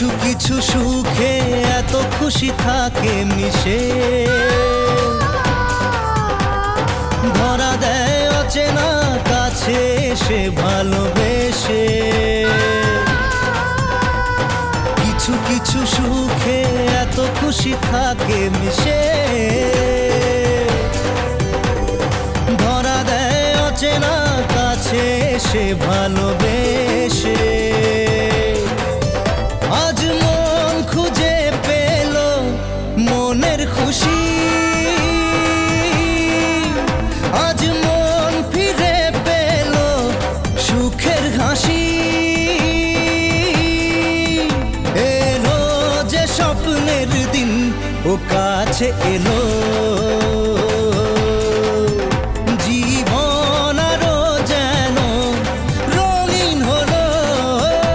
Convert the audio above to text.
কিছু কিছু সুখে এত খুশি থাকে মিশে, ধরা দেয় অচেনা কাছে এসে ভালোবেসে। কিছু কিছু সুখে এত খুশি থাকে মিশে, ধরা দেয় অচেনা কাছে এসে ভালোবেসে। আজ মন খুঁজে পেল মনের খুশি, আজ মন ফিরে পেল সুখের হাসি। এলো যে স্বপ্নের দিন ও কাছে এলো,